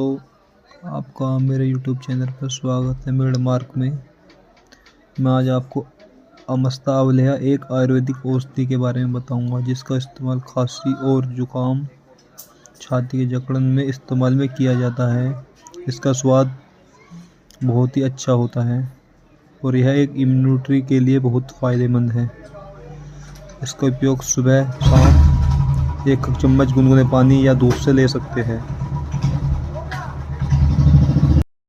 दोस्तों, आपका मेरे YouTube चैनल पर स्वागत है। मेड मार्क में मैं आज आपको अमस्ता अवलेहा एक आयुर्वेदिक औषधि के बारे में बताऊंगा, जिसका इस्तेमाल खांसी और जुकाम, छाती की जकड़न में इस्तेमाल में किया जाता है। इसका स्वाद बहुत ही अच्छा होता है और यह एक इम्यूनिटी के लिए बहुत फ़ायदेमंद है। इसका उपयोग सुबह शाम 1 चम्मच गुनगुने पानी या दूध से ले सकते हैं।